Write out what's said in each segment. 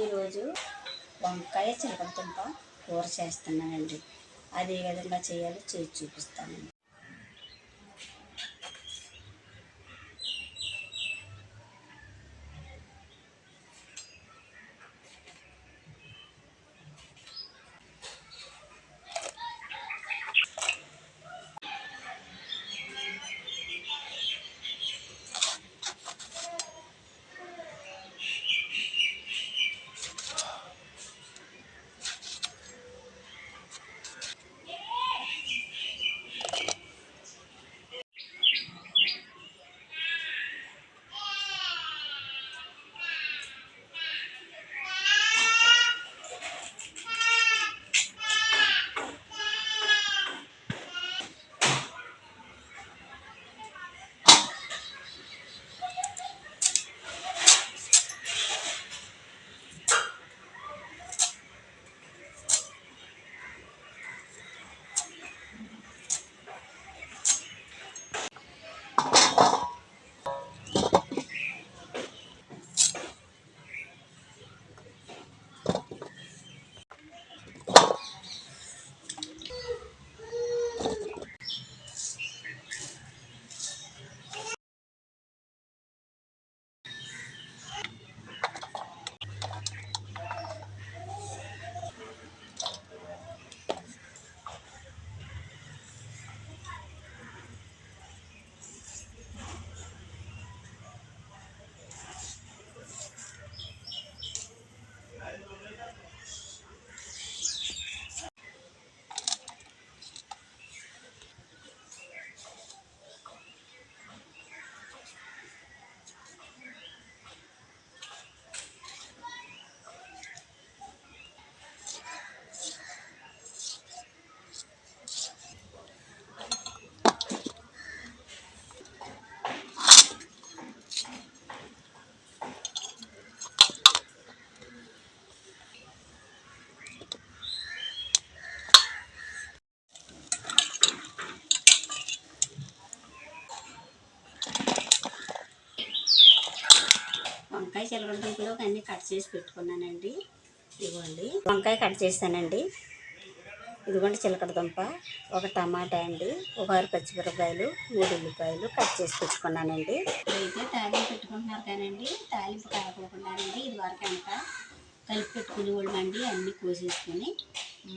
ఈరోజు వంకాయ చిలకడదుంప కూర చేస్తున్నానండి. అది ఏ విధంగా చేయాలో చేసి చూపిస్తానండి. వంకాయ చిలకడదుంపలు అన్నీ కట్ చేసి పెట్టుకున్నానండి. ఇదిగోండి వంకాయ కట్ చేశానండి. ఇదిగోండి చిలకడదుంప, ఒక టమాటా అండి, ఒక 6 పచ్చిమిరపకాయలు, 3 ఉల్లిపాయలు కట్ చేసి పెట్టుకున్నానండి. అయితే తాలింపు పెట్టుకుంటున్నారు కానండి, తాలింపు కాకపోకుండానండి ఇది వరకు అంతా కలిపి పెట్టుకునేవాళ్ళమండి. అన్నీ కోసేసుకొని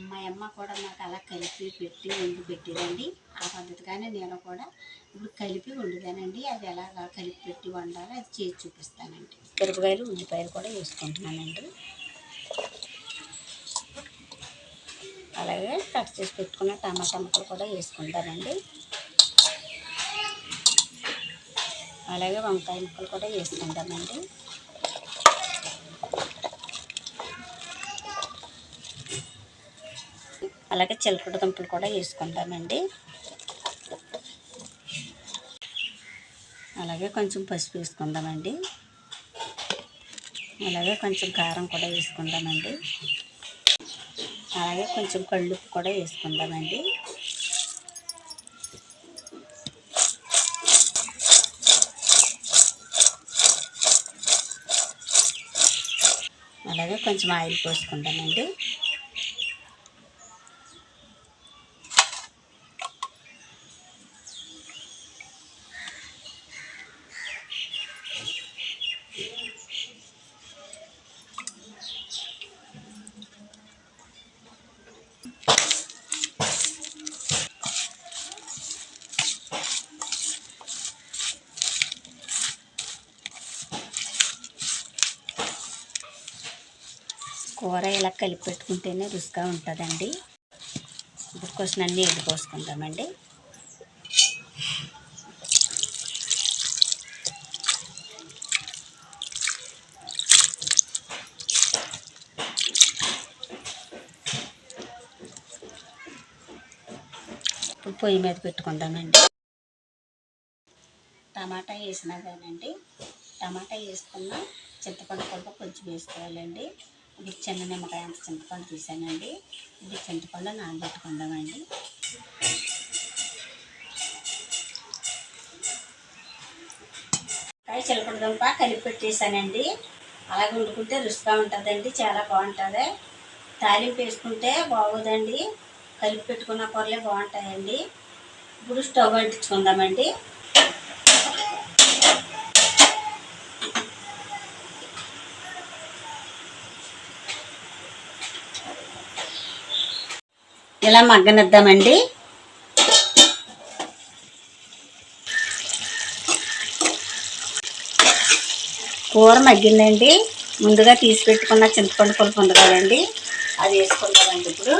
మా అమ్మ కూడా నాకు అలా కలిపి పెట్టి వండి పెట్టేదండి. ఆ పద్ధతిగానే నేను కూడా ఇప్పుడు కలిపి వండుతానండి. అది ఎలాగా కలిపి పెట్టి వండాలో అది చేసి చూపిస్తానండి. మిరపకాయలు, ఉల్లిపాయలు కూడా వేసుకుంటున్నానండి. అలాగే కట్ చేసి పెట్టుకున్న టమాటా ముక్కలు కూడా వేసుకుంటానండి. అలాగే వంకాయ ముక్కలు కూడా వేసుకుంటానండి. అలాగే చిలకడదుంపలు కూడా వేసుకుంటామండి. అలాగే కొంచెం పసుపు వేసుకుందామండి. అలాగే కొంచెం కారం కూడా వేసుకుందామండి. అలాగే కొంచెం కళ్ళుప్పు కూడా వేసుకుందామండి. అలాగే కొంచెం ఆయిల్ పోసుకుందామండి. కూర ఇలా కలిపి పెట్టుకుంటేనే రుచిగా ఉంటుందండి. ఇప్పుడు కొంచెం అన్నీ నీళ్ళు పోసుకుంటామండి. ఇప్పుడు పొయ్యి మీద పెట్టుకుందామండి. టమాటా వేసినాగానండి, టమాటా వేసుకున్న చింతపండు కూడా కొంచెం వేసుకోవాలండి. ఇది చిన్న నిమ్మకాయ అంత చింతపండు తీసానండి. ఇది చింతపండు నానబెట్టుకుందామండి. చిలకడదుంప కలిపి పెట్టేసానండి. అలాగే వండుకుంటే రుచిగా ఉంటుందండి, చాలా బాగుంటుంది. తాలింపు వేసుకుంటే బాగోదండి, కలిపి పెట్టుకున్న కూరలే బాగుంటాయండి. ఇప్పుడు స్టవ్ అంటించుకుందామండి. ఇలా మగ్గనిద్దామండి. కూర మగ్గిందండి. ముందుగా తీసి పెట్టుకున్న చింతపండు పులుపు ఉంది కదండి, అది వేసుకుంటామండి ఇప్పుడు.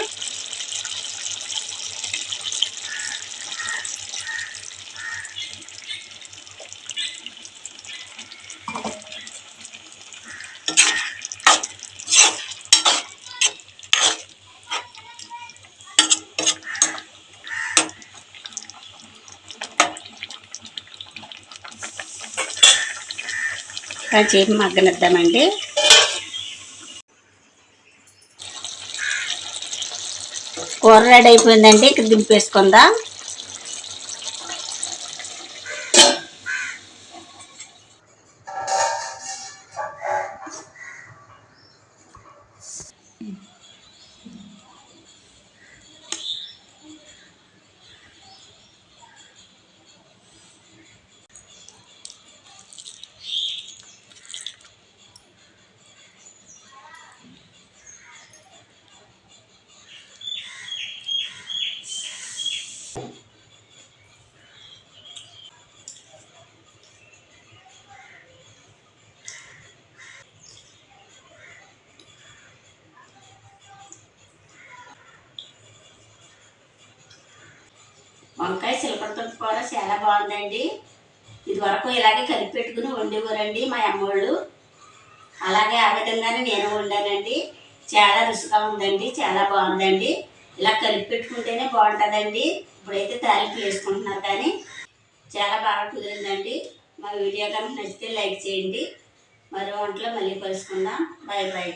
కాసేపు మగ్గనిద్దామండి. కూర రెడీ అయిపోయిందండి, ఇక్కడ దింపేసుకుందాం. వంకాయ చిలకడదుంప కూర చాలా బాగుందండి. ఇది వరకు ఇలాగే కలిపి పెట్టుకుని వండేవారండి మా అమ్మోళ్ళు. అలాగే ఆ విధంగానే నేను వండానండి. చాలా రుచిగా ఉందండి, చాలా బాగుందండి. ఇలా కలిపి పెట్టుకుంటేనే బాగుంటుందండి. ఇప్పుడైతే తాలింపు వేసుకుంటున్నారు, కానీ చాలా బాగా కుదిరిందండి. మా వీడియో కనుక నచ్చితే లైక్ చేయండి. మరో వంటలో మళ్ళీ కలుసుకుందాం. Bye bye.